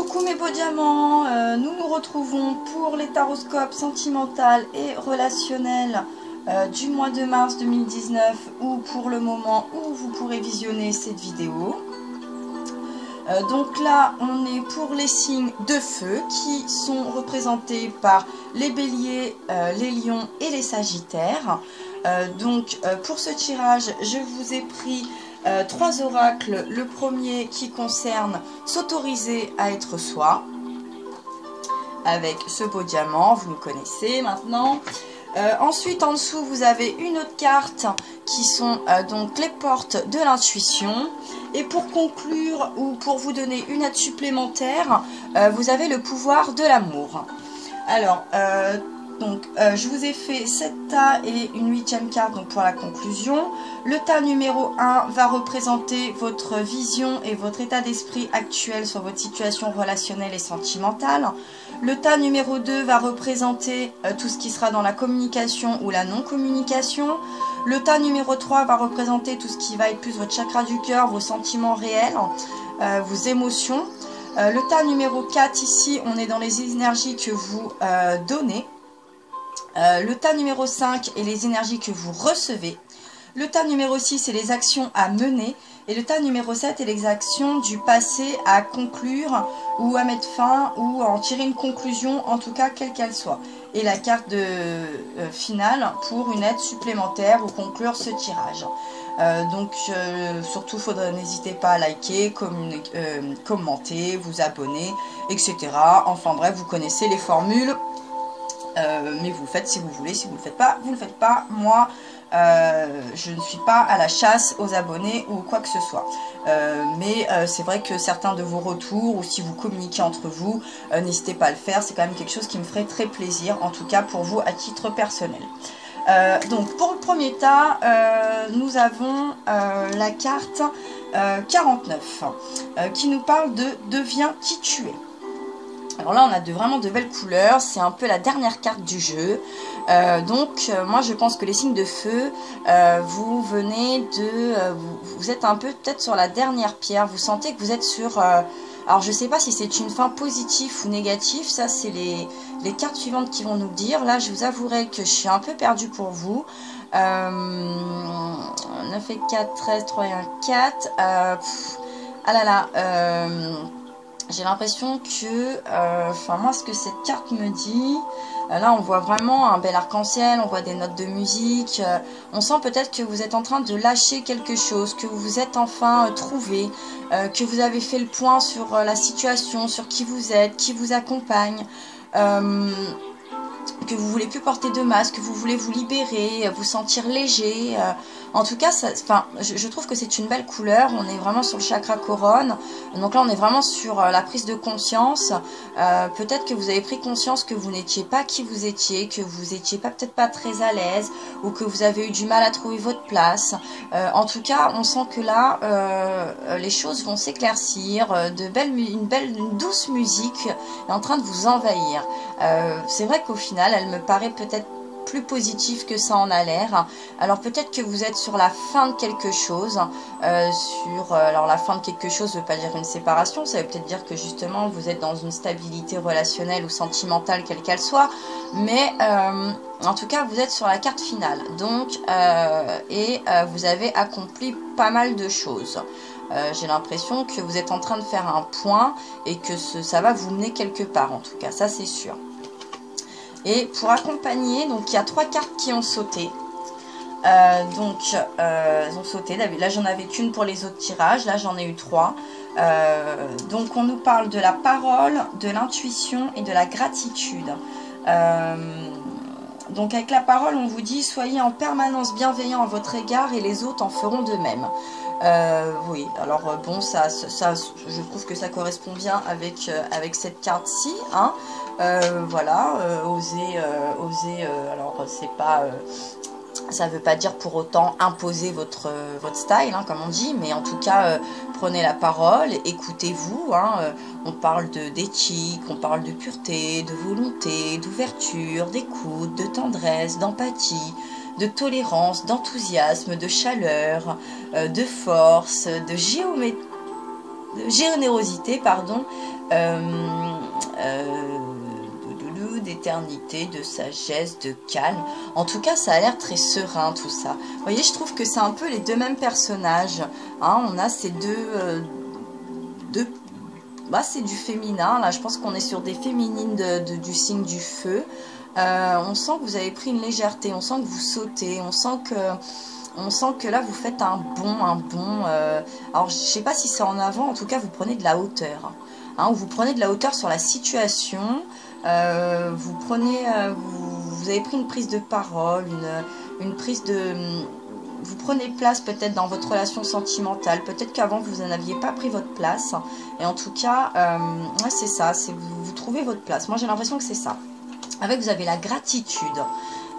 Coucou mes beaux diamants, nous nous retrouvons pour les taroscopes sentimental et relationnel du mois de mars 2019 ou pour le moment où vous pourrez visionner cette vidéo. Donc là on est pour les signes de feu qui sont représentés par les béliers, les lions et les sagittaires. Pour ce tirage je vous ai pris 3 oracles. Le premier qui concerne s'autoriser à être soi, avec ce beau diamant, vous le connaissez maintenant. Ensuite en dessous vous avez une autre carte qui sont donc les portes de l'intuition. Et pour conclure ou pour vous donner une aide supplémentaire, vous avez le pouvoir de l'amour. Alors je vous ai fait 7 tas et une 8e carte donc pour la conclusion. Le tas numéro 1 va représenter votre vision et votre état d'esprit actuel sur votre situation relationnelle et sentimentale. Le tas numéro 2 va représenter tout ce qui sera dans la communication ou la non-communication. Le tas numéro 3 va représenter tout ce qui va être plus votre chakra du cœur, vos sentiments réels, vos émotions. Le tas numéro 4 ici, on est dans les énergies que vous donnez. Le tas numéro 5 est les énergies que vous recevez. Le tas numéro 6 est les actions à mener. Et le tas numéro 7 est les actions du passé à conclure ou à mettre fin ou à en tirer une conclusion, en tout cas quelle qu'elle soit. Et la carte de finale pour une aide supplémentaire ou conclure ce tirage. Surtout n'hésitez pas à liker, commenter, vous abonner, etc. Enfin bref, vous connaissez les formules. Mais vous le faites si vous voulez, si vous ne le faites pas, vous ne le faites pas. Moi, je ne suis pas à la chasse aux abonnés ou quoi que ce soit. C'est vrai que certains de vos retours, ou si vous communiquez entre vous, n'hésitez pas à le faire. C'est quand même quelque chose qui me ferait très plaisir, en tout cas pour vous à titre personnel. Donc pour le premier tas, nous avons la carte 49 qui nous parle de « Deviens qui tu es ». Alors là on a vraiment de belles couleurs, c'est un peu la dernière carte du jeu. Moi je pense que les signes de feu, vous venez de... vous êtes un peu peut-être sur la dernière pierre, vous sentez que vous êtes sur... alors je ne sais pas si c'est une fin positive ou négative, ça c'est les cartes suivantes qui vont nous le dire. Là je vous avouerai que je suis un peu perdue pour vous. 9 et 4, 13, 3 et 1, 4. Ah là là... j'ai l'impression que, moi ce que cette carte me dit, là on voit vraiment un bel arc-en-ciel, on voit des notes de musique, on sent peut-être que vous êtes en train de lâcher quelque chose, que vous vous êtes enfin trouvé, que vous avez fait le point sur la situation, sur qui vous êtes, qui vous accompagne, que vous voulez plus porter de masque, que vous voulez vous libérer, vous sentir léger. En tout cas, je trouve que c'est une belle couleur. On est vraiment sur le chakra couronne. Donc là, on est vraiment sur la prise de conscience. Peut-être que vous avez pris conscience que vous n'étiez pas qui vous étiez, que vous n'étiez peut-être pas très à l'aise, ou que vous avez eu du mal à trouver votre place. En tout cas, on sent que là, les choses vont s'éclaircir. Une douce musique est en train de vous envahir. C'est vrai qu'au final, elle me paraît peut-être plus positif que ça en a l'air. Alors peut-être que vous êtes sur la fin de quelque chose. Alors la fin de quelque chose ne veut pas dire une séparation, ça veut peut-être dire que justement vous êtes dans une stabilité relationnelle ou sentimentale quelle qu'elle soit. Mais en tout cas vous êtes sur la carte finale. Donc vous avez accompli pas mal de choses. J'ai l'impression que vous êtes en train de faire un point et que ça va vous mener quelque part, en tout cas, ça c'est sûr. Et pour accompagner, donc il y a 3 cartes qui ont sauté. Elles ont sauté. Là j'en avais qu'une pour les autres tirages, là j'en ai eu 3. Donc on nous parle de la parole, de l'intuition et de la gratitude. Donc avec la parole on vous dit soyez en permanence bienveillant à votre égard et les autres en feront de même. Oui, alors bon, ça, je trouve que ça correspond bien avec cette carte-ci, hein. Voilà, oser, alors c'est pas, ça veut pas dire pour autant imposer votre style, hein, comme on dit, mais en tout cas, prenez la parole, écoutez-vous, hein, on parle d'éthique, on parle de pureté, de volonté, d'ouverture, d'écoute, de tendresse, d'empathie, de tolérance, d'enthousiasme, de chaleur, de force, de géométrie. générosité, pardon, d'éternité, de sagesse, de calme. En tout cas, ça a l'air très serein tout ça. Vous voyez, je trouve que c'est un peu les deux mêmes personnages. Hein, on a ces deux bah, c'est du féminin. Là, je pense qu'on est sur des féminines du signe du feu. On sent que vous avez pris une légèreté, on sent que vous sautez, on sent que là vous faites un bond, alors je sais pas si c'est en avant, en tout cas vous prenez de la hauteur, hein, vous prenez de la hauteur sur la situation, vous avez pris une prise de parole, une prise de... Vous prenez place peut-être dans votre relation sentimentale, peut-être qu'avant vous n'en aviez pas pris votre place, et en tout cas, ouais, c'est ça, vous trouvez votre place, moi j'ai l'impression que c'est ça. Avec, vous avez la gratitude.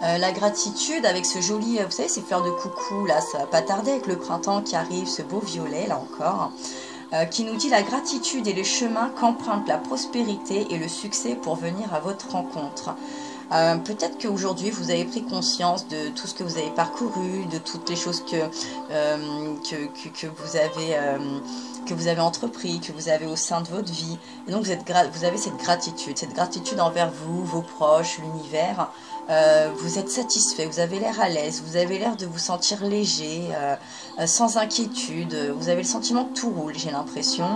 La gratitude avec ce joli, vous savez, ces fleurs de coucou, là, ça va pas tarder avec le printemps qui arrive, ce beau violet, là encore, qui nous dit la gratitude est le chemin qu'emprunte la prospérité et le succès pour venir à votre rencontre. Peut-être qu'aujourd'hui, vous avez pris conscience de tout ce que vous avez parcouru, de toutes les choses que vous avez entrepris, que vous avez au sein de votre vie. Et donc, vous avez cette gratitude envers vous, vos proches, l'univers. Vous êtes satisfait, vous avez l'air à l'aise, vous avez l'air de vous sentir léger, sans inquiétude. Vous avez le sentiment que tout roule, j'ai l'impression.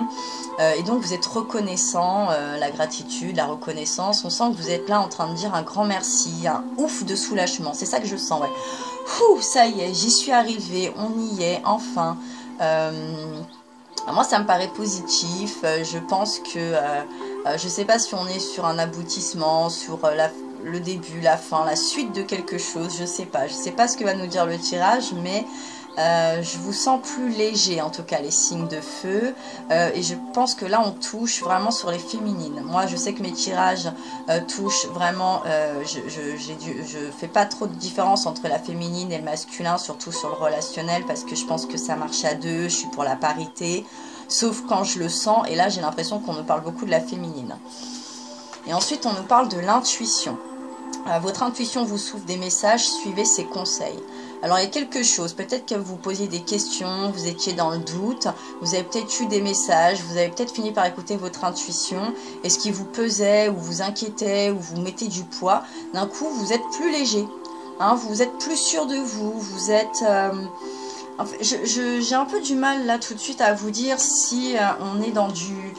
Et donc, vous êtes reconnaissant, la gratitude, la reconnaissance. On sent que vous êtes là en train de dire un grand merci, un ouf de soulagement. C'est ça que je sens, ouais. Ouh, ça y est, j'y suis arrivée, on y est, enfin. Moi, ça me paraît positif. Je pense que, je ne sais pas si on est sur un aboutissement, sur le début, la fin, la suite de quelque chose. Je ne sais pas. Je ne sais pas ce que va nous dire le tirage, mais je vous sens plus léger, en tout cas, les signes de feu. Et je pense que là, on touche vraiment sur les féminines. Moi, je sais que mes tirages touchent vraiment... je fais pas trop de différence entre la féminine et le masculin, surtout sur le relationnel, parce que je pense que ça marche à deux. Je suis pour la parité, sauf quand je le sens. Et là, j'ai l'impression qu'on nous parle beaucoup de la féminine. Et ensuite, on nous parle de l'intuition. Votre intuition vous souffle des messages, suivez ses conseils. Alors il y a quelque chose, peut-être que vous posiez des questions, vous étiez dans le doute, vous avez peut-être eu des messages, vous avez peut-être fini par écouter votre intuition, et ce qui vous pesait, ou vous inquiétait, ou vous mettez du poids, d'un coup vous êtes plus léger, hein, vous êtes plus sûr de vous, vous êtes... En fait, j'ai un peu du mal là tout de suite à vous dire si on est dans du...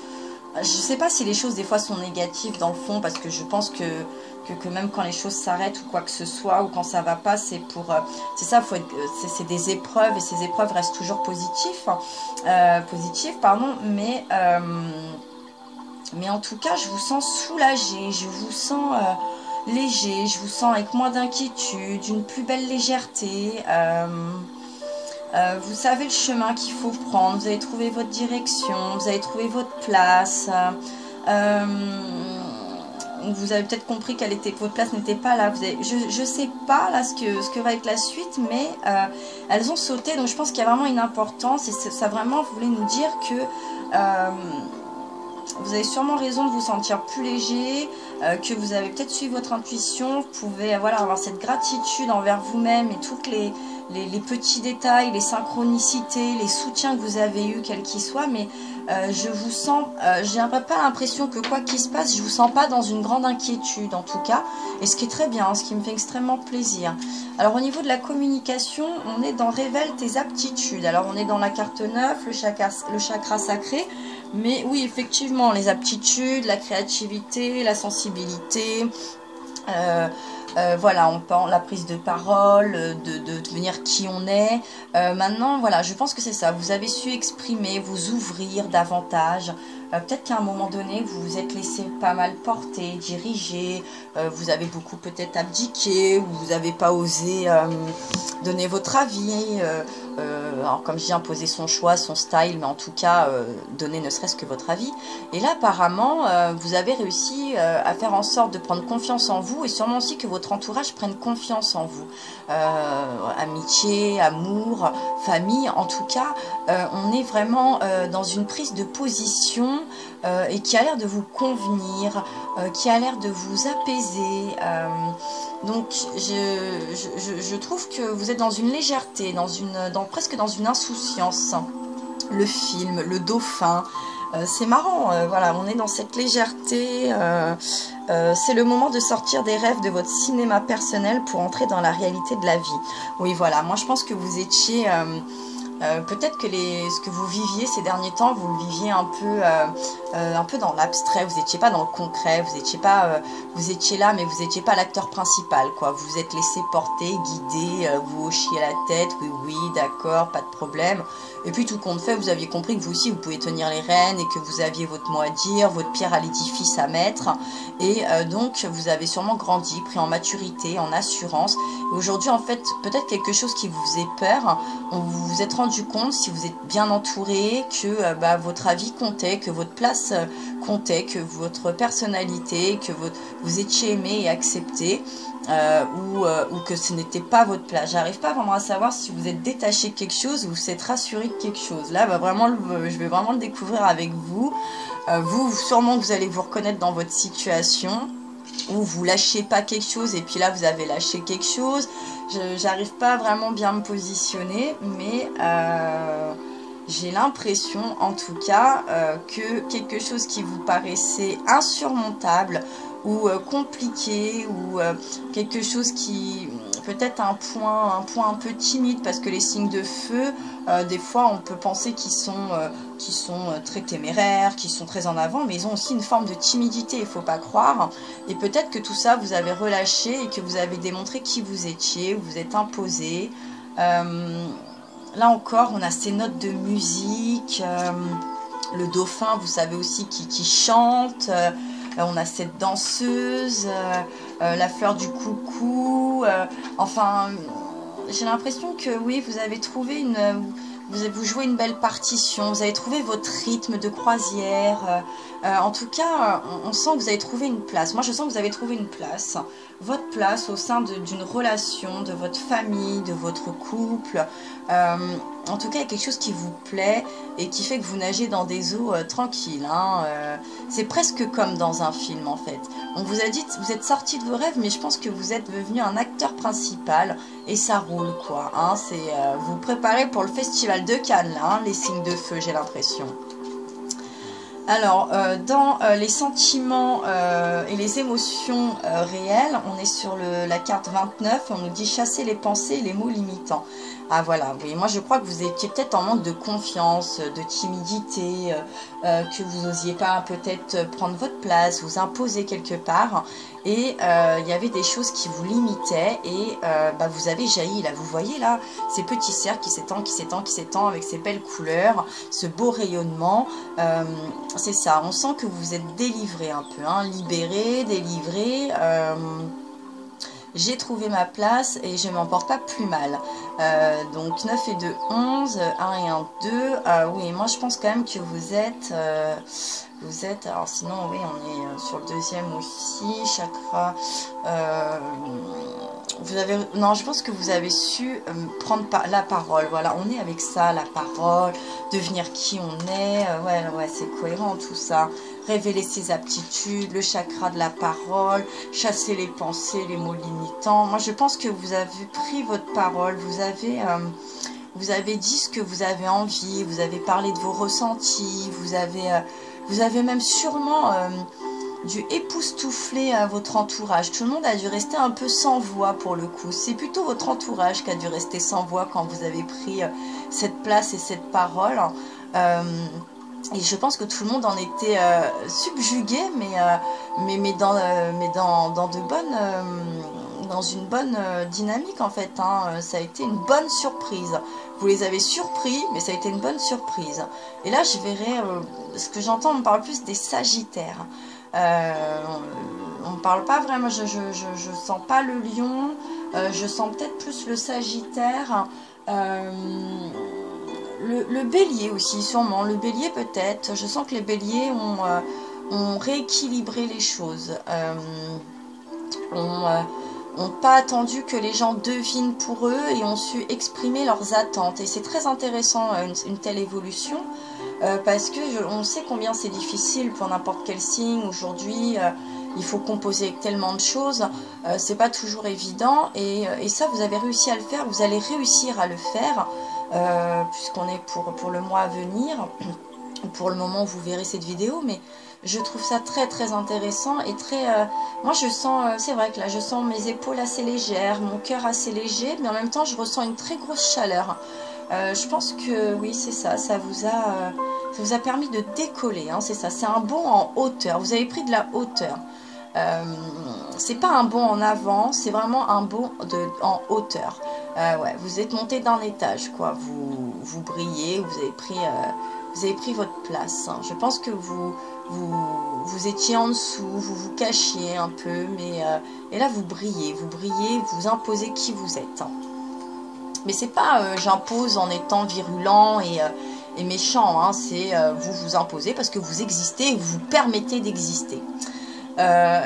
Je sais pas si les choses des fois sont négatives dans le fond, parce que je pense que même quand les choses s'arrêtent ou quoi que ce soit, ou quand ça va pas, c'est pour... c'est ça, c'est des épreuves, et ces épreuves restent toujours positives, mais en tout cas, je vous sens soulagé, je vous sens léger, je vous sens avec moins d'inquiétude, une plus belle légèreté. Vous savez le chemin qu'il faut prendre, vous avez trouvé votre direction, vous avez trouvé votre place. Vous avez peut-être compris que votre place n'était pas là. Je ne sais pas là ce que va être la suite, mais elles ont sauté. Donc je pense qu'il y a vraiment une importance, et ça vraiment voulait nous dire que vous avez sûrement raison de vous sentir plus léger, que vous avez peut-être suivi votre intuition. Vous pouvez avoir cette gratitude envers vous-même et toutes les petits détails, les synchronicités, les soutiens que vous avez eus, quels qu'ils soient, mais je vous sens, j'ai pas l'impression que quoi qu'il se passe, je vous sens pas dans une grande inquiétude en tout cas, et ce qui est très bien, ce qui me fait extrêmement plaisir. Alors au niveau de la communication, on est dans révèle tes aptitudes. Alors on est dans la carte 9, le chakra sacré, mais oui effectivement les aptitudes, la créativité, la sensibilité, voilà, on parle la prise de parole, de devenir qui on est. Maintenant, voilà, je pense que c'est ça. Vous avez su exprimer, vous ouvrir davantage. Peut-être qu'à un moment donné, vous vous êtes laissé pas mal porter, diriger. Vous avez beaucoup peut-être abdiqué, ou vous n'avez pas osé donner votre avis. Alors comme je dis, imposer son choix, son style, mais en tout cas, donner ne serait-ce que votre avis. Et là, apparemment, vous avez réussi à faire en sorte de prendre confiance en vous, et sûrement aussi que votre entourage prenne confiance en vous. Amitié, amour, famille, en tout cas, on est vraiment dans une prise de position et qui a l'air de vous convenir, qui a l'air de vous apaiser. Donc je trouve que vous êtes dans une légèreté, presque dans une insouciance. le film, le dauphin. C'est marrant, voilà, on est dans cette légèreté. C'est le moment de sortir des rêves de votre cinéma personnel pour entrer dans la réalité de la vie. Oui, voilà, moi je pense que vous étiez... peut-être que ce que vous viviez ces derniers temps, vous le viviez un peu dans l'abstrait, vous n'étiez pas dans le concret, vous étiez là, mais vous n'étiez pas l'acteur principal, quoi. Vous vous êtes laissé porter, guider, vous hochiez la tête, oui, oui, d'accord, pas de problème. Et puis tout compte fait, vous aviez compris que vous aussi, vous pouvez tenir les rênes et que vous aviez votre mot à dire, votre pierre à l'édifice à mettre. Et donc, vous avez sûrement grandi, pris en maturité, en assurance. Et aujourd'hui, en fait, peut-être quelque chose qui vous faisait peur, vous vous êtes rendu compte, si vous êtes bien entouré, que votre avis comptait, que votre place comptait, que votre personnalité, que vous étiez aimé et accepté, ou que ce n'était pas votre place. J'arrive pas vraiment à savoir si vous êtes détaché de quelque chose ou vous êtes rassuré de quelque chose. Là, je vais vraiment le découvrir avec vous. Vous, sûrement, vous allez vous reconnaître dans votre situation, ou vous lâchez pas quelque chose et puis là vous avez lâché quelque chose. J'arrive pas vraiment bien à me positionner, mais j'ai l'impression en tout cas que quelque chose qui vous paraissait insurmontable ou compliqué, ou quelque chose qui peut-être un point un peu timide, parce que les signes de feu, des fois on peut penser qu'ils sont très téméraires, qu'ils sont très en avant, mais ils ont aussi une forme de timidité, il ne faut pas croire. Et peut-être que tout ça vous avez relâché et que vous avez démontré qui vous étiez, vous êtes imposé. Là encore, on a ces notes de musique, le dauphin, vous savez aussi, qui chante. On a cette danseuse, la fleur du coucou. Enfin, j'ai l'impression que oui, vous avez trouvé vous jouez une belle partition, vous avez trouvé votre rythme de croisière. En tout cas, on sent que vous avez trouvé une place. Moi, je sens que vous avez trouvé une place. Votre place au sein d'une relation, de votre famille, de votre couple. En tout cas, il y a quelque chose qui vous plaît et qui fait que vous nagez dans des eaux tranquilles. Hein. C'est presque comme dans un film, en fait. On vous a dit, vous êtes sorti de vos rêves, mais je pense que vous êtes devenu un acteur principal et ça roule, quoi. Hein. Vous vous préparez pour le festival de Cannes, là, hein, les signes de feu, j'ai l'impression. Alors, dans les sentiments et les émotions réelles, on est sur la carte 29, on nous dit chasser les pensées et les mots limitants. Ah voilà, oui, moi je crois que vous étiez peut-être en manque de confiance, de timidité, que vous n'osiez pas peut-être prendre votre place, vous imposer quelque part. Et il y avait des choses qui vous limitaient et vous avez jailli, là, vous voyez là, ces petits cercles qui s'étendent avec ces belles couleurs, ce beau rayonnement, c'est ça, on sent que vous vous êtes délivré un peu, hein, libéré, délivré, j'ai trouvé ma place et je m'en porte pas plus mal. Donc 9 et 2, 11, 1 et 1, 2. Oui, moi je pense quand même que vous êtes, alors sinon oui, on est sur le deuxième aussi, chakra. Non, je pense que vous avez su prendre la parole. Voilà, on est avec ça, la parole, devenir qui on est. Ouais, c'est cohérent tout ça. Révéler ses aptitudes, le chakra de la parole, chasser les pensées, les mots limitants. Moi, je pense que vous avez pris votre parole, vous avez dit ce que vous avez envie, vous avez parlé de vos ressentis, vous avez même sûrement dû époustoufler votre entourage. Tout le monde a dû rester un peu sans voix pour le coup. C'est plutôt votre entourage qui a dû rester sans voix quand vous avez pris cette place et cette parole. Et je pense que tout le monde en était subjugué, mais dans une bonne dynamique en fait. Hein. Ça a été une bonne surprise. Vous les avez surpris, mais ça a été une bonne surprise. Et là, je verrai, ce que j'entends, on parle plus des Sagittaires. On ne parle pas vraiment, je sens pas le lion, je sens peut-être plus le Sagittaire. Le bélier aussi, sûrement. Le bélier peut-être. Je sens que les béliers ont rééquilibré les choses. Ont pas attendu que les gens devinent pour eux et ont su exprimer leurs attentes. Et c'est très intéressant une telle évolution parce que on sait combien c'est difficile pour n'importe quel signe. Aujourd'hui, il faut composer avec tellement de choses. C'est pas toujours évident et ça, vous avez réussi à le faire. Vous allez réussir à le faire. puisqu'on est pour le mois à venir, pour le moment où vous verrez cette vidéo, mais je trouve ça très très intéressant et très... moi je sens, c'est vrai que là je sens mes épaules assez légères, mon cœur assez léger, mais en même temps je ressens une très grosse chaleur. Je pense que oui c'est ça, ça vous a permis de décoller, hein, c'est ça, c'est un bond en hauteur, vous avez pris de la hauteur. C'est pas un bond en avant, c'est vraiment un bond en hauteur. Ouais, vous êtes monté d'un étage, quoi. Vous brillez, vous avez pris votre place. Hein. Je pense que vous étiez en dessous, vous vous cachiez un peu, mais et là vous brillez, vous imposez qui vous êtes. Hein. Mais c'est pas j'impose en étant virulent et méchant, hein. C'est vous imposez parce que vous existez et vous vous permettez d'exister.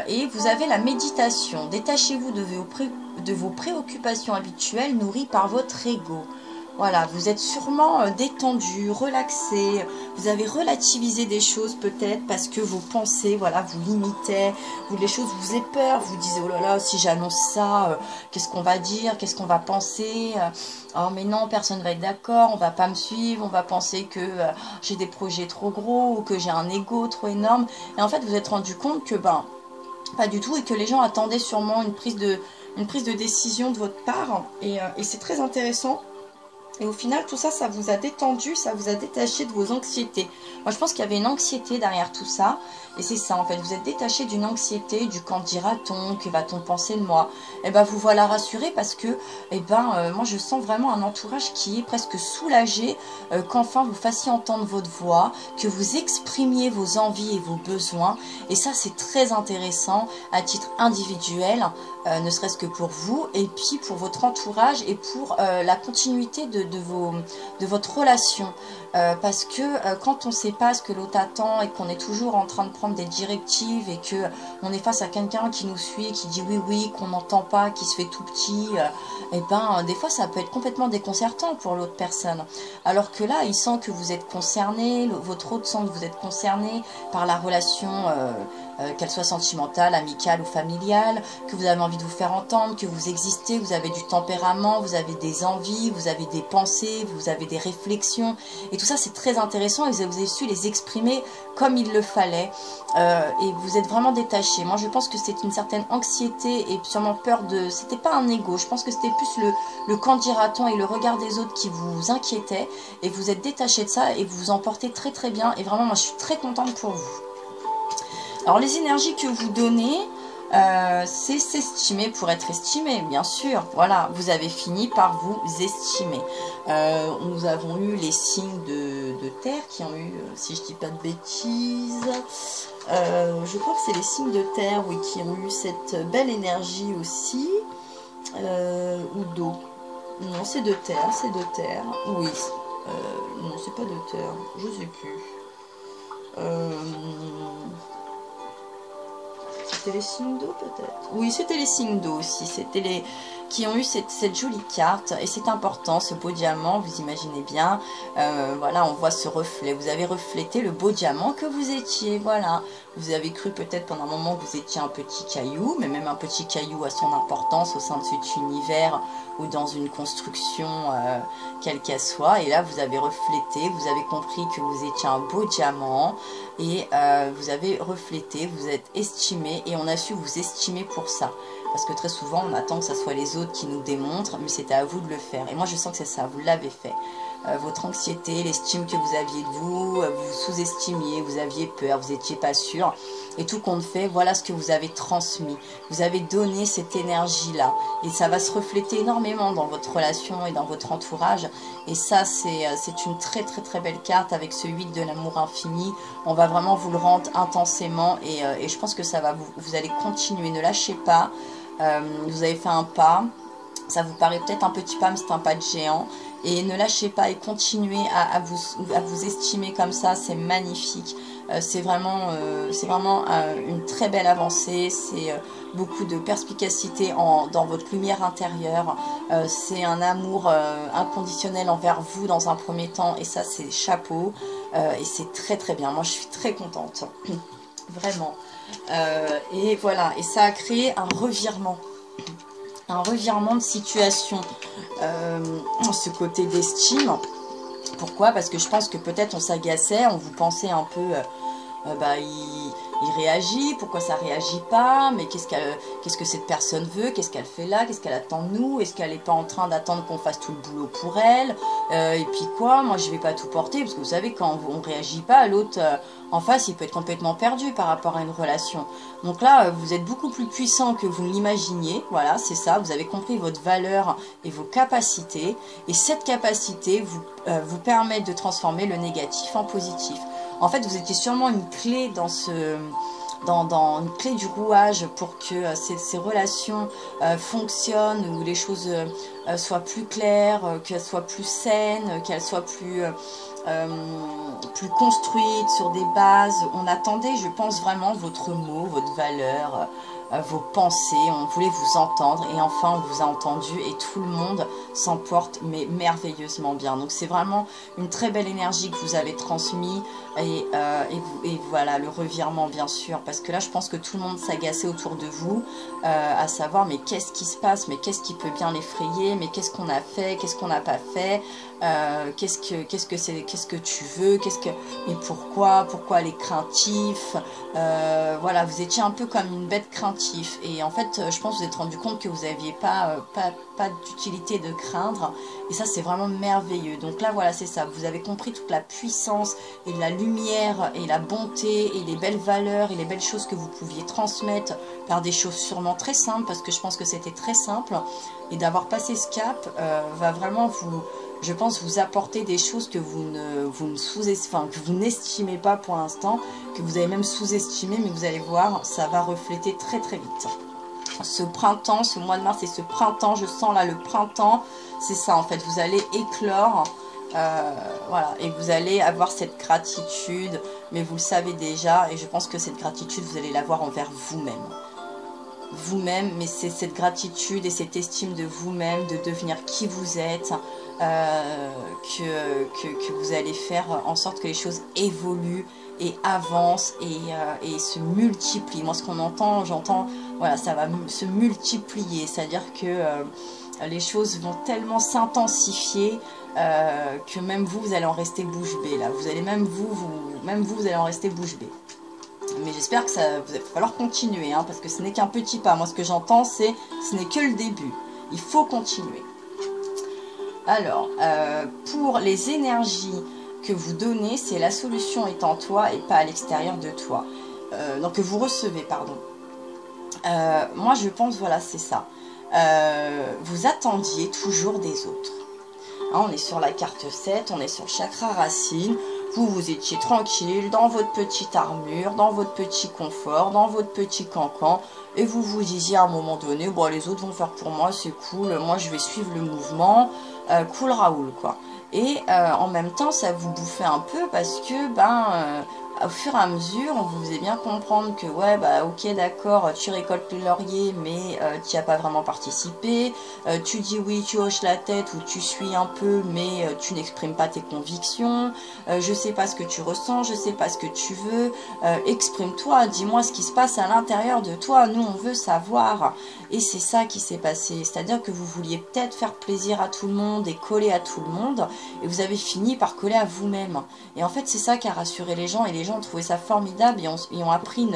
Et vous avez la méditation. Détachez-vous de vos préoccupations habituelles nourries par votre ego. Voilà, vous êtes sûrement détendu, relaxé, vous avez relativisé des choses peut-être parce que vos pensées, voilà, vous limitaient, les choses vous faisaient peur, vous disiez oh là là, si j'annonce ça, qu'est-ce qu'on va dire, qu'est-ce qu'on va penser, oh mais non, personne va être d'accord, on va pas me suivre, on va penser que j'ai des projets trop gros ou que j'ai un ego trop énorme. Et en fait, vous vous êtes rendu compte que ben, pas du tout et que les gens attendaient sûrement une prise de décision de votre part et c'est très intéressant. Et au final, tout ça, ça vous a détendu, ça vous a détaché de vos anxiétés. Moi, je pense qu'il y avait une anxiété derrière tout ça. Et c'est ça, en fait. Vous êtes détaché d'une anxiété, du quand dira-t-on, que va-t-on penser de moi. Et ben, vous voilà rassuré parce que, moi, je sens vraiment un entourage qui est presque soulagé qu'enfin vous fassiez entendre votre voix, que vous exprimiez vos envies et vos besoins. Et ça, c'est très intéressant à titre individuel, ne serait-ce que pour vous, et puis pour votre entourage et pour la continuité de votre relation. Parce que quand on ne sait pas ce que l'autre attend et qu'on est toujours en train de prendre des directives et que on est face à quelqu'un qui nous suit, qui dit oui oui, qu'on n'entend pas, qui se fait tout petit, et ben des fois ça peut être complètement déconcertant pour l'autre personne. Alors que là, il sent que vous êtes concerné, votre autre sent que vous êtes concerné par la relation, qu'elle soit sentimentale, amicale ou familiale, que vous avez envie de vous faire entendre, que vous existez, vous avez du tempérament, vous avez des envies, vous avez des pensées, vous avez des réflexions, et tout ça c'est très intéressant et vous avez su les exprimer comme il le fallait, et vous êtes vraiment détaché. Moi je pense que c'est une certaine anxiété et sûrement peur de... C'était pas un ego, je pense que c'était plus le quand dira-t-on et le regard des autres qui vous inquiétait, et vous êtes détaché de ça et vous vous en portez très très bien, et vraiment moi je suis très contente pour vous. Alors les énergies que vous donnez, c'est s'estimer pour être estimé, bien sûr. Voilà, vous avez fini par vous estimer. Nous avons eu les signes de terre qui ont eu, si je dis pas de bêtises, je crois que c'est les signes de terre, oui, qui ont eu cette belle énergie aussi, ou d'eau. Non, c'est de terre, oui. Non, c'est pas de terre, je sais plus. C'était les signes d'eau peut-être. Oui, c'était les signes d'eau aussi. C'était les qui ont eu cette jolie carte. Et c'est important, ce beau diamant, vous imaginez bien. Voilà, on voit ce reflet. Vous avez reflété le beau diamant que vous étiez. Voilà. Vous avez cru peut-être pendant un moment que vous étiez un petit caillou. Mais même un petit caillou a son importance au sein de cet univers ou dans une construction, quelle qu'elle soit. Et là, vous avez reflété. Vous avez compris que vous étiez un beau diamant. Et vous avez reflété, vous êtes estimé. Et on a su vous estimer pour ça. Parce que très souvent, on attend que ce soit les autres qui nous démontrent, mais c'était à vous de le faire. Et moi, je sens que c'est ça, vous l'avez fait. Votre anxiété, l'estime que vous aviez de vous, vous sous-estimiez, vous aviez peur, vous n'étiez pas sûr. Et tout compte fait, voilà ce que vous avez transmis. Vous avez donné cette énergie-là. Et ça va se refléter énormément dans votre relation et dans votre entourage. Et ça, c'est une très très très belle carte avec ce 8 de l'amour infini. On va vraiment vous le rendre intensément. Et je pense que ça va, vous allez continuer, ne lâchez pas. Vous avez fait un pas, ça vous paraît peut-être un petit pas, mais c'est un pas de géant, et ne lâchez pas et continuez à vous estimer comme ça, c'est magnifique. C'est vraiment une très belle avancée, c'est beaucoup de perspicacité dans votre lumière intérieure, c'est un amour inconditionnel envers vous dans un premier temps, et ça c'est chapeau, et c'est très très bien, moi je suis très contente, vraiment. Et voilà, et ça a créé un revirement. un revirement de situation, ce côté d'estime. Pourquoi? Parce que je pense que peut-être on s'agaçait, on vous pensait un peu, il réagit, pourquoi ça réagit pas, mais qu'est-ce que cette personne veut, qu'est-ce qu'elle fait là, qu'est-ce qu'elle attend de nous, est-ce qu'elle n'est pas en train d'attendre qu'on fasse tout le boulot pour elle, et puis quoi, moi je vais pas tout porter, parce que vous savez, quand on réagit pas, l'autre en face, il peut être complètement perdu par rapport à une relation. Donc là, vous êtes beaucoup plus puissant que vous ne l'imaginiez, voilà, c'est ça, vous avez compris votre valeur et vos capacités, et cette capacité vous permet de transformer le négatif en positif. En fait, vous étiez sûrement une clé dans une clé du rouage pour que ces relations fonctionnent, où les choses soient plus claires, qu'elles soient plus saines, qu'elles soient plus construites sur des bases. On attendait, je pense, vraiment votre mot, votre valeur, vos pensées. On voulait vous entendre et enfin on vous a entendu et tout le monde s'en porte mais merveilleusement bien. Donc c'est vraiment une très belle énergie que vous avez transmise et voilà le revirement bien sûr, parce que là je pense que tout le monde s'agaçait autour de vous à savoir mais qu'est-ce qui se passe, mais qu'est-ce qui peut bien l'effrayer, mais qu'est-ce qu'on a fait, qu'est-ce qu'on n'a pas fait, qu'est-ce que tu veux, mais pourquoi elle est craintif, voilà, vous étiez un peu comme une bête craintif et en fait je pense que vous vous êtes rendu compte que vous n'aviez pas d'utilité de craindre et ça c'est vraiment merveilleux. Donc là voilà, c'est ça, vous avez compris toute la puissance et la lumière et la bonté et les belles valeurs et les belles choses que vous pouviez transmettre par des choses sûrement très simples, parce que je pense que c'était très simple, et d'avoir passé ce cap va vraiment je pense vous apporter des choses que vous n'estimez pas pour l'instant, que vous avez même sous-estimé, mais vous allez voir, ça va refléter très très vite. Ce printemps, ce mois de mars et ce printemps, je sens là le printemps, c'est ça en fait, vous allez éclore, voilà, et vous allez avoir cette gratitude, mais vous le savez déjà, et je pense que cette gratitude, vous allez l'avoir envers vous-même, mais c'est cette gratitude et cette estime de vous-même, de devenir qui vous êtes, que vous allez faire en sorte que les choses évoluent et avancent et se multiplient. Moi ce qu'on entend, j'entends, voilà, ça va se multiplier, c'est-à-dire que les choses vont tellement s'intensifier que même vous allez en rester bouche bée là, vous allez vous allez en rester bouche bée. Mais j'espère que ça va falloir continuer, hein, parce que ce n'est qu'un petit pas. Moi, ce que j'entends, ce n'est que le début. Il faut continuer. Alors, pour les énergies que vous donnez, c'est la solution est en toi et pas à l'extérieur de toi. Donc, que vous recevez, pardon. Moi, je pense, voilà, c'est ça. Vous attendiez toujours des autres. Hein, on est sur la carte 7, on est sur le chakra racine. Vous étiez tranquille dans votre petite armure, dans votre petit confort, dans votre petit cancan. Et vous vous disiez à un moment donné, bon les autres vont faire pour moi, c'est cool, moi je vais suivre le mouvement, cool Raoul quoi. Et en même temps ça vous bouffait un peu parce que au fur et à mesure, on vous faisait bien comprendre que ouais, bah ok, d'accord, tu récoltes le laurier, mais tu n'y as pas vraiment participé. Tu dis oui, tu hoches la tête ou tu suis un peu, mais tu n'exprimes pas tes convictions. Je sais pas ce que tu ressens, je sais pas ce que tu veux. Exprime-toi, dis-moi ce qui se passe à l'intérieur de toi. Nous, on veut savoir. Et c'est ça qui s'est passé. C'est-à-dire que vous vouliez peut-être faire plaisir à tout le monde et coller à tout le monde, et vous avez fini par coller à vous-même. Et en fait, c'est ça qui a rassuré les gens, et les gens ont trouvé ça formidable et ont appris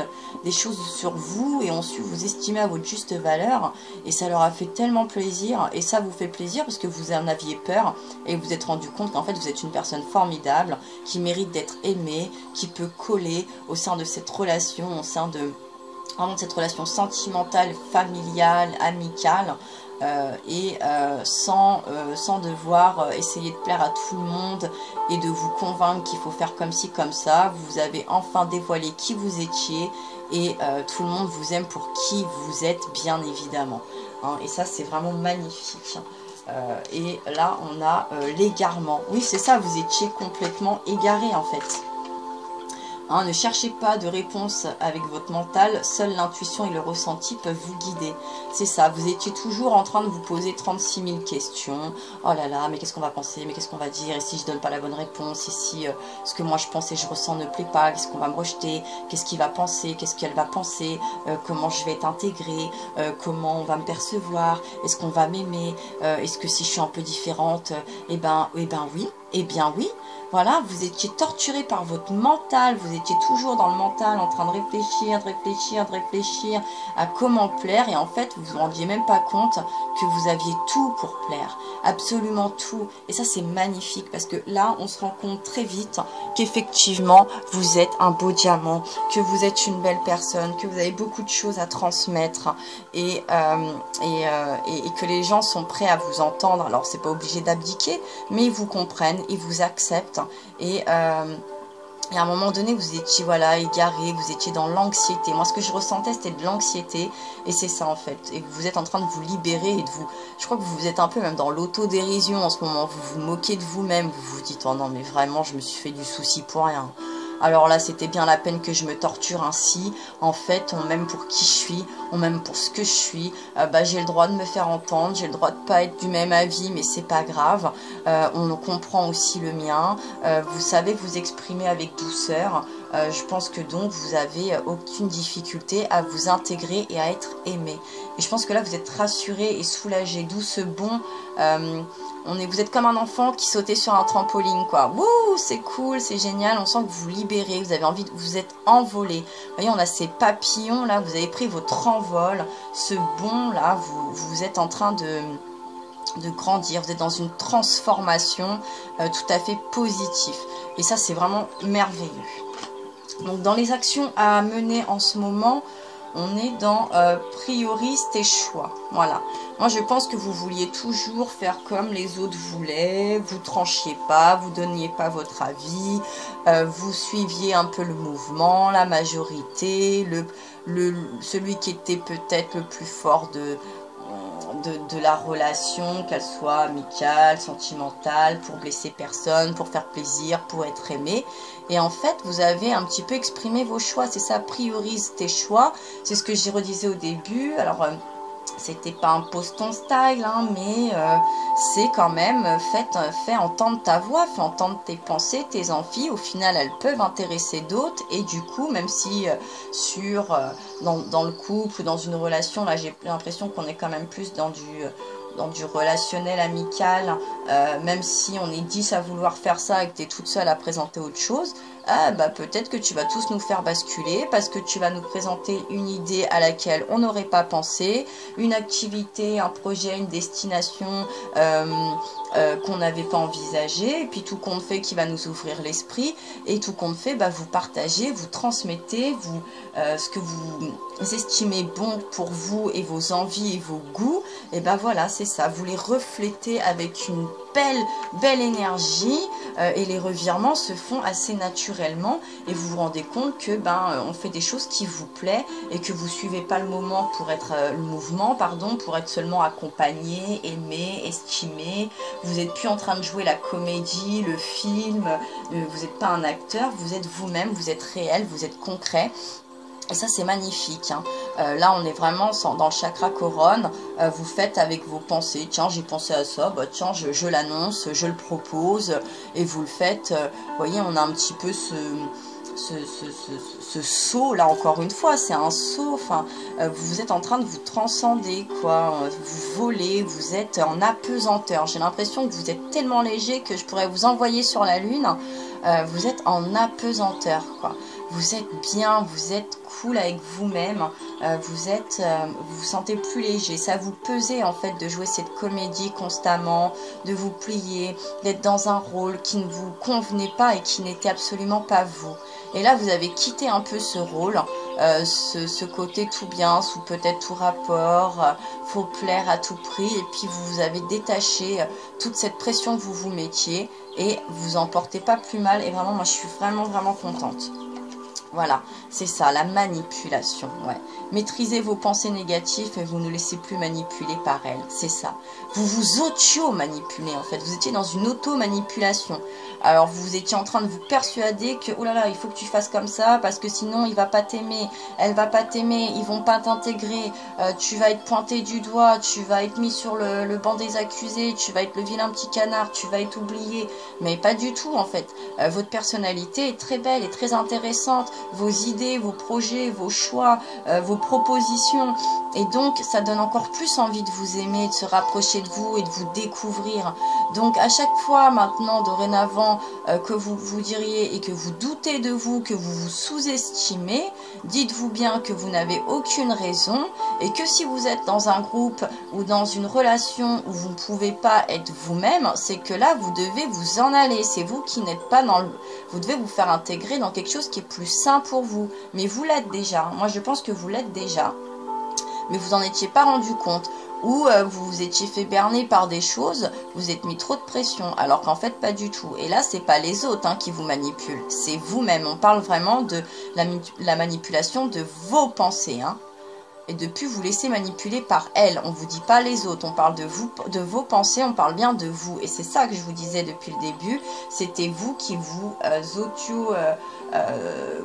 des choses sur vous et ont su vous estimer à votre juste valeur, et ça leur a fait tellement plaisir, et ça vous fait plaisir parce que vous en aviez peur et vous vous êtes rendu compte qu'en fait vous êtes une personne formidable qui mérite d'être aimée, qui peut coller au sein de cette relation, au sein de vraiment cette relation sentimentale, familiale, amicale, sans devoir essayer de plaire à tout le monde et de vous convaincre qu'il faut faire comme ci, comme ça. Vous avez enfin dévoilé qui vous étiez, et tout le monde vous aime pour qui vous êtes, bien évidemment. Hein, et ça, c'est vraiment magnifique. Et là, on a l'égarement. Oui, c'est ça, vous étiez complètement égaré, en fait. Hein, ne cherchez pas de réponse avec votre mental, seule l'intuition et le ressenti peuvent vous guider. C'est ça, vous étiez toujours en train de vous poser 36 000 questions. Oh là là, mais qu'est-ce qu'on va penser, mais qu'est-ce qu'on va dire, et si je donne pas la bonne réponse, et si ce que moi je pense et je ressens ne plaît pas, qu'est-ce qu'on va me rejeter, qu'est-ce qu'il va penser, qu'est-ce qu'elle va penser, comment je vais être intégrée, comment on va me percevoir, est-ce qu'on va m'aimer, est-ce que si je suis un peu différente, eh bien oui. Voilà, vous étiez torturé par votre mental, vous étiez toujours dans le mental en train de réfléchir à comment plaire, et en fait vous vous rendiez même pas compte que vous aviez tout pour plaire, absolument tout, et ça c'est magnifique parce que là on se rend compte très vite qu'effectivement vous êtes un beau diamant, que vous êtes une belle personne, que vous avez beaucoup de choses à transmettre et que les gens sont prêts à vous entendre. Alors c'est pas obligé d'abdiquer, mais ils vous comprennent, ils vous acceptent. Et à un moment donné, vous étiez voilà égaré, vous étiez dans l'anxiété. Moi, ce que je ressentais, c'était de l'anxiété, et c'est ça en fait. Et vous êtes en train de vous libérer et de vous. Je crois que vous êtes un peu même dans l'autodérision en ce moment. Vous vous moquez de vous-même. Vous vous dites oh non mais vraiment, je me suis fait du souci pour rien. Alors là, c'était bien la peine que je me torture ainsi. En fait, on m'aime pour qui je suis, on m'aime pour ce que je suis. J'ai le droit de me faire entendre, j'ai le droit de pas être du même avis, mais c'est pas grave. On comprend aussi le mien. Vous savez vous exprimer avec douceur. Je pense que donc vous avez aucune difficulté à vous intégrer et à être aimé. Et je pense que là, vous êtes rassuré et soulagé. D'où ce bon... vous êtes comme un enfant qui sautait sur un trampoline, quoi. Wouh, c'est cool, c'est génial. On sent que vous vous libérez, vous avez envie, vous êtes envolé. Vous voyez, on a ces papillons là. Vous avez pris votre envol. Ce bond là, vous êtes en train de grandir. Vous êtes dans une transformation tout à fait positive. Et ça, c'est vraiment merveilleux. Donc, dans les actions à mener en ce moment, on est dans priorise tes choix. Voilà. Moi, je pense que vous vouliez toujours faire comme les autres voulaient. Vous tranchiez pas, vous donniez pas votre avis. Vous suiviez un peu le mouvement, la majorité, celui qui était peut-être le plus fort de la relation, qu'elle soit amicale, sentimentale, pour blesser personne, pour faire plaisir, pour être aimé. Et en fait, vous avez un petit peu exprimé vos choix. C'est ça, priorise tes choix. C'est ce que j'ai redisais au début. Alors, c'était pas un post-on style, hein, mais c'est quand même fait entendre ta voix, fait entendre tes pensées, tes envies. Au final, elles peuvent intéresser d'autres. Et du coup, même si dans le couple, dans une relation, là, j'ai l'impression qu'on est quand même plus dans du relationnel amical, même si on est 10 à vouloir faire ça et que tu es toute seule à présenter autre chose, peut-être que tu vas tous nous faire basculer parce que tu vas nous présenter une idée à laquelle on n'aurait pas pensé, une activité, un projet, une destination qu'on n'avait pas envisagé, et puis tout compte fait qui va nous ouvrir l'esprit, et tout compte fait, vous partagez, vous transmettez, ce que vous estimez bon pour vous et vos envies et vos goûts, et voilà, c'est ça, vous les reflétez avec une belle énergie, et les revirements se font assez naturellement, et vous vous rendez compte que on fait des choses qui vous plaisent, et que vous suivez pas le mouvement pour être pour être seulement accompagné, aimé, estimé. Vous n'êtes plus en train de jouer la comédie, le film, vous n'êtes pas un acteur, vous êtes vous-même, vous êtes réel, vous êtes concret. Et ça, c'est magnifique. Hein. Là, on est vraiment dans le chakra couronne. Vous faites avec vos pensées. Tiens, j'ai pensé à ça. Tiens, je l'annonce, je le propose. Et vous le faites. Vous voyez, on a un petit peu ce saut, là, encore une fois. C'est un saut. Enfin, vous êtes en train de vous transcender, quoi. Vous volez, vous êtes en apesanteur. J'ai l'impression que vous êtes tellement léger que je pourrais vous envoyer sur la lune. Vous êtes en apesanteur, quoi. Vous êtes bien, vous êtes cool avec vous-même, vous vous sentez plus léger. Ça vous pesait en fait de jouer cette comédie constamment, de vous plier, d'être dans un rôle qui ne vous convenait pas et qui n'était absolument pas vous. Et là, vous avez quitté un peu ce rôle, ce côté tout bien, sous peut-être tout rapport, faut plaire à tout prix. Et puis, vous avez détaché toute cette pression que vous vous mettiez et vous en portez pas plus mal. Et vraiment, moi, je suis vraiment contente. Voilà, c'est ça, la manipulation, ouais. Maîtrisez vos pensées négatives et vous ne laissez plus manipuler par elles, c'est ça. Vous vous auto-manipulez en fait, vous étiez dans une auto-manipulation. Alors vous étiez en train de vous persuader que, oh là là, il faut que tu fasses comme ça parce que sinon il va pas t'aimer, elle va pas t'aimer, ils vont pas t'intégrer, tu vas être pointé du doigt, tu vas être mis sur le banc des accusés, tu vas être le vilain petit canard, tu vas être oublié. Mais pas du tout en fait. Votre personnalité est très belle et très intéressante. Vos idées, vos projets, vos choix, vos propositions. Et donc, ça donne encore plus envie de vous aimer, de se rapprocher de vous et de vous découvrir. Donc, à chaque fois maintenant, dorénavant, que vous vous diriez et que vous doutez de vous, que vous vous sous-estimez, dites-vous bien que vous n'avez aucune raison et que si vous êtes dans un groupe ou dans une relation où vous ne pouvez pas être vous-même, c'est que là, vous devez vous en aller. C'est vous qui n'êtes pas dans le... Vous devez vous faire intégrer dans quelque chose qui est plus sain pour vous. Mais vous l'êtes déjà. Moi, je pense que vous l'êtes déjà. Mais vous n'en étiez pas rendu compte. Ou vous vous étiez fait berner par des choses, vous êtes mis trop de pression, alors qu'en fait pas du tout. Et là, c'est pas les autres qui vous manipulent, c'est vous-même. On parle vraiment de la manipulation de vos pensées. Et de plus vous laisser manipuler par elles. On ne vous dit pas les autres, on parle de vous, de vos pensées, on parle bien de vous. Et c'est ça que je vous disais depuis le début, c'était vous qui vous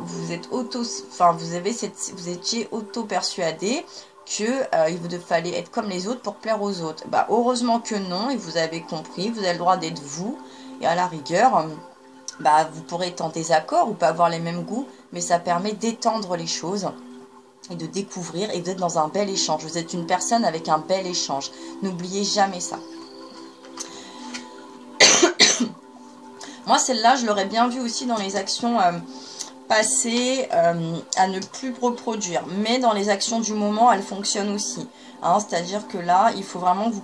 vous êtes vous étiez auto-persuadé que il vous fallait être comme les autres pour plaire aux autres. Bah, heureusement que non, et vous avez compris, vous avez le droit d'être vous, et à la rigueur, bah, vous pourrez être en désaccord ou pas avoir les mêmes goûts, mais ça permet d'étendre les choses et de découvrir et d'être dans un bel échange. Vous êtes une personne avec un bel échange. N'oubliez jamais ça. Moi, celle-là, je l'aurais bien vue aussi dans les actions passées à ne plus reproduire. Mais dans les actions du moment, elle fonctionne aussi. C'est-à-dire que là, il faut vraiment que vous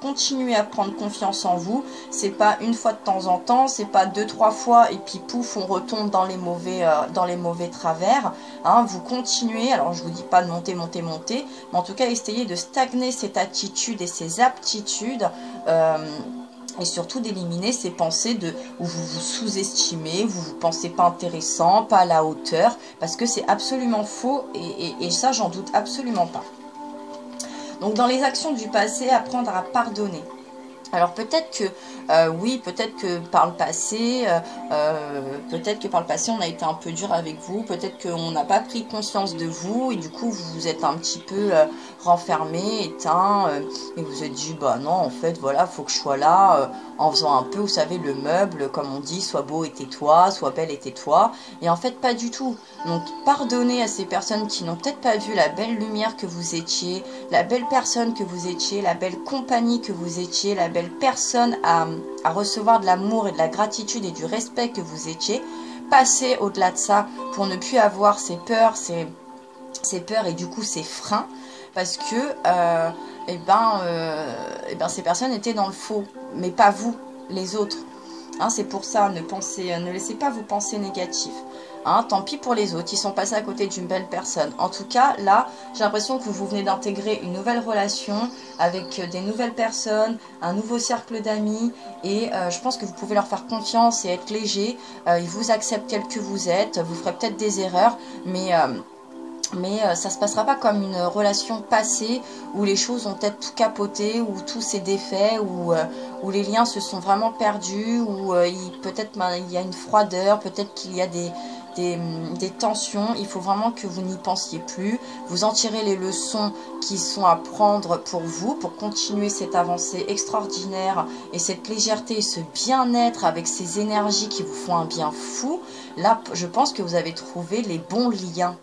continuez à prendre confiance en vous. C'est pas une fois de temps en temps, c'est pas 2-3 fois et puis pouf, on retombe dans les mauvais travers. Vous continuez, alors je vous dis pas de monter, mais en tout cas, essayez de stagner cette attitude et ces aptitudes. Et surtout d'éliminer ces pensées où vous vous sous-estimez, vous vous pensez pas intéressant, pas à la hauteur, parce que c'est absolument faux et ça, j'en doute absolument pas. Donc dans les actions du passé, apprendre à pardonner. Alors peut-être que, oui, peut-être que par le passé, on a été un peu dur avec vous, peut-être qu'on n'a pas pris conscience de vous, et du coup vous vous êtes un petit peu renfermé, éteint, et vous vous êtes dit, bah non, en fait, voilà, faut que je sois là, en faisant un peu, vous savez, le meuble, comme on dit, sois beau et tais-toi, sois belle et tais-toi, et en fait, pas du tout. Donc, pardonnez à ces personnes qui n'ont peut-être pas vu la belle lumière que vous étiez, la belle personne que vous étiez, la belle compagnie que vous étiez, la belle personne à recevoir de l'amour et de la gratitude et du respect que vous étiez. Passez au-delà de ça pour ne plus avoir ces peurs, ces peurs et du coup ces freins, parce que ces personnes étaient dans le faux, mais pas vous, les autres. C'est pour ça, ne laissez pas vos pensées négatives. Tant pis pour les autres, ils sont passés à côté d'une belle personne. En tout cas, là, j'ai l'impression que vous venez d'intégrer une nouvelle relation avec des nouvelles personnes, un nouveau cercle d'amis. Et je pense que vous pouvez leur faire confiance et être léger. Ils vous acceptent tel que vous êtes. Vous ferez peut-être des erreurs, mais ça ne se passera pas comme une relation passée où les choses ont peut-être tout capoté, où tout s'est défait, où les liens se sont vraiment perdus, où peut-être il y a une froideur, peut-être qu'il y a des tensions. Il faut vraiment que vous n'y pensiez plus. Vous en tirez les leçons qui sont à prendre pour vous, pour continuer cette avancée extraordinaire et cette légèreté et ce bien-être avec ces énergies qui vous font un bien fou. Là, je pense que vous avez trouvé les bons liens.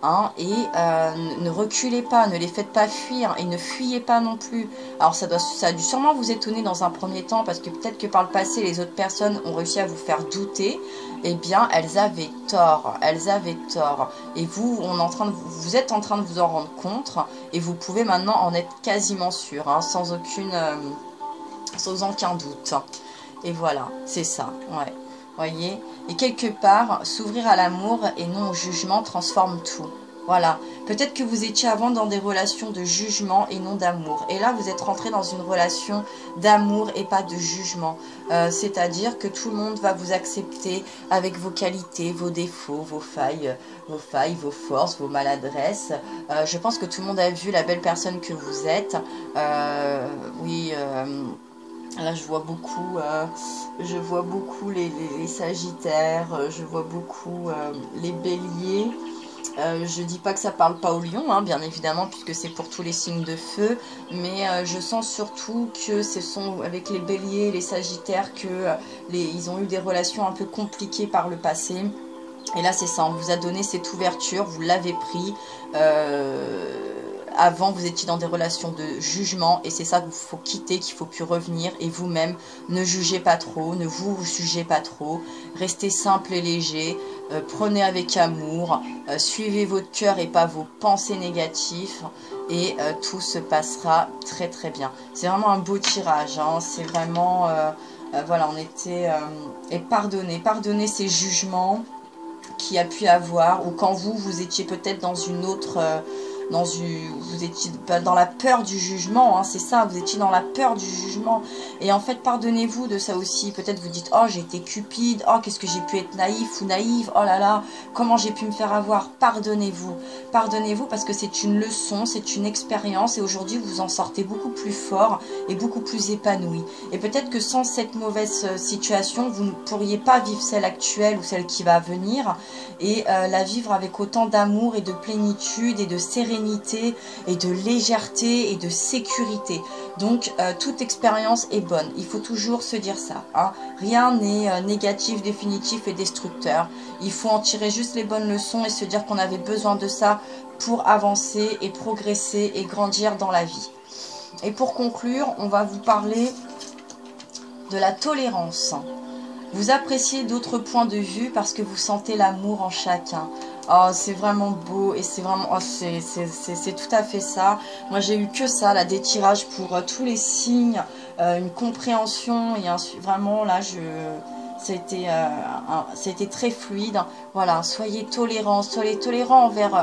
Ne reculez pas, ne les faites pas fuir et ne fuyez pas non plus. Alors ça a dû sûrement vous étonner dans un premier temps parce que peut-être que par le passé les autres personnes ont réussi à vous faire douter. Eh bien elles avaient tort, et vous êtes en train de vous en rendre compte et vous pouvez maintenant en être quasiment sûr, sans aucun doute. Et voilà, c'est ça, ouais. Voyez, et quelque part, s'ouvrir à l'amour et non au jugement transforme tout. Voilà, peut-être que vous étiez avant dans des relations de jugement et non d'amour. Et là, vous êtes rentré dans une relation d'amour et pas de jugement. C'est-à-dire que tout le monde va vous accepter avec vos qualités, vos défauts, vos failles, vos forces, vos maladresses. Je pense que tout le monde a vu la belle personne que vous êtes. Oui, là je vois beaucoup les sagittaires, je vois beaucoup les béliers. Je dis pas que ça parle pas aux lions, hein, bien évidemment, puisque c'est pour tous les signes de feu, mais je sens surtout que ce sont avec les béliers et les sagittaires que ils ont eu des relations un peu compliquées par le passé. Et là c'est ça, on vous a donné cette ouverture, vous l'avez pris. Avant vous étiez dans des relations de jugement et c'est ça qu'il faut quitter, qu'il faut plus revenir. Et vous-même, ne jugez pas trop, ne vous jugez pas trop, restez simple et léger, prenez avec amour, suivez votre cœur et pas vos pensées négatives et tout se passera très très bien. C'est vraiment un beau tirage, hein, c'est vraiment, voilà, on était, et pardonnez ces jugements qu'il y a pu avoir, ou quand vous étiez peut-être dans une autre... vous étiez dans la peur du jugement, hein, c'est ça, vous étiez dans la peur du jugement. Et en fait, pardonnez-vous de ça aussi. Peut-être vous dites, oh j'ai été cupide, oh qu'est-ce que j'ai pu être naïf ou naïve, oh là là, comment j'ai pu me faire avoir. Pardonnez-vous, pardonnez-vous parce que c'est une leçon, c'est une expérience et aujourd'hui vous en sortez beaucoup plus fort et beaucoup plus épanoui. Et peut-être que sans cette mauvaise situation, vous ne pourriez pas vivre celle actuelle ou celle qui va venir et la vivre avec autant d'amour et de plénitude et de sérénité et de légèreté et de sécurité. Donc toute expérience est bonne, il faut toujours se dire ça, hein. Rien n'est négatif, définitif et destructeur. Il faut en tirer juste les bonnes leçons et se dire qu'on avait besoin de ça pour avancer et progresser et grandir dans la vie. Et pour conclure, on va vous parler de la tolérance. Vous appréciez d'autres points de vue parce que vous sentez l'amour en chacun. Oh, c'est vraiment beau et c'est vraiment, oh, c'est tout à fait ça. Moi, j'ai eu que ça, là, des tirages pour tous les signes, une compréhension et vraiment, là, ça a été très fluide. Voilà, soyez tolérants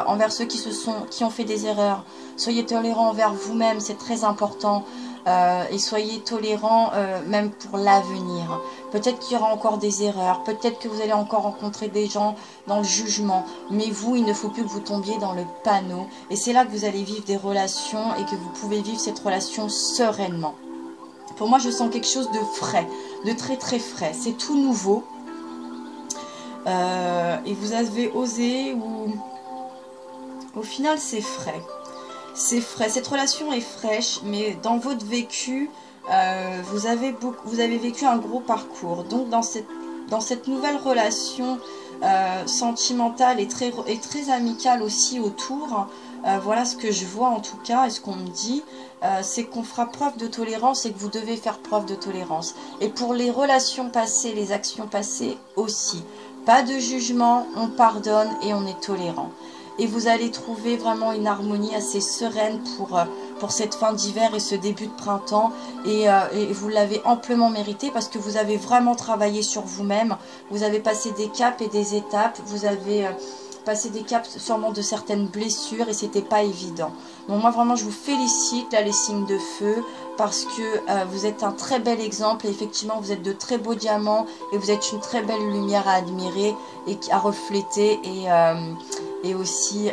envers ceux qui ont fait des erreurs. Soyez tolérants envers vous-même, c'est très important. Et soyez tolérants même pour l'avenir. Peut-être qu'il y aura encore des erreurs, peut-être que vous allez encore rencontrer des gens dans le jugement, mais vous, il ne faut plus que vous tombiez dans le panneau. Et c'est là que vous allez vivre des relations et que vous pouvez vivre cette relation sereinement. Pour moi, je sens quelque chose de frais, de très très frais. C'est tout nouveau. Et vous avez osé ou... Au final, c'est frais. C'est frais, cette relation est fraîche, mais dans votre vécu, vous avez vécu un gros parcours. Donc dans cette nouvelle relation sentimentale et très amicale aussi autour, voilà ce que je vois en tout cas, et ce qu'on me dit, c'est qu'on fera preuve de tolérance et que vous devez faire preuve de tolérance. Et pour les relations passées, les actions passées aussi. Pas de jugement, on pardonne et on est tolérant. Et vous allez trouver vraiment une harmonie assez sereine pour cette fin d'hiver et ce début de printemps. Et vous l'avez amplement mérité parce que vous avez vraiment travaillé sur vous-même. Vous avez passé des caps et des étapes. Vous avez passé des caps sûrement de certaines blessures et c'était pas évident. Donc moi vraiment je vous félicite là les signes de feu parce que vous êtes un très bel exemple et effectivement vous êtes de très beaux diamants et vous êtes une très belle lumière à admirer et à refléter et aussi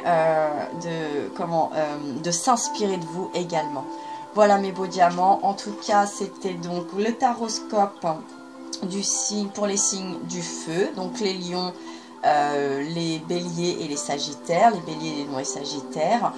de s'inspirer de vous également. Voilà mes beaux diamants, en tout cas c'était donc le taroscope pour les signes du feu, donc les lions, les béliers et les sagittaires, les béliers, les lions et sagittaires.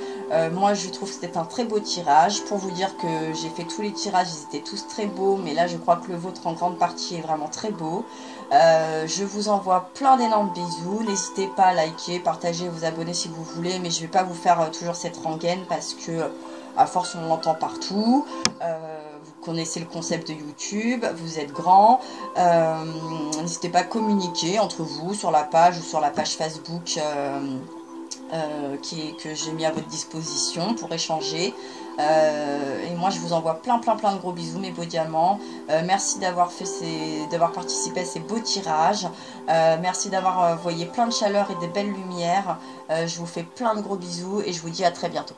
Moi je trouve que c'était un très beau tirage, pour vous dire que j'ai fait tous les tirages, ils étaient tous très beaux, mais là je crois que le vôtre en grande partie est vraiment très beau. Je vous envoie plein d'énormes bisous, n'hésitez pas à liker, partager, vous abonner si vous voulez, mais je ne vais pas vous faire toujours cette rengaine parce que à force on l'entend partout. Vous connaissez le concept de YouTube, vous êtes grand, n'hésitez pas à communiquer entre vous sur la page ou sur la page Facebook que j'ai mis à votre disposition pour échanger. Et moi je vous envoie plein de gros bisous mes beaux diamants. Merci d'avoir participé à ces beaux tirages. Merci d'avoir envoyé plein de chaleur et des belles lumières. Je vous fais plein de gros bisous et je vous dis à très bientôt.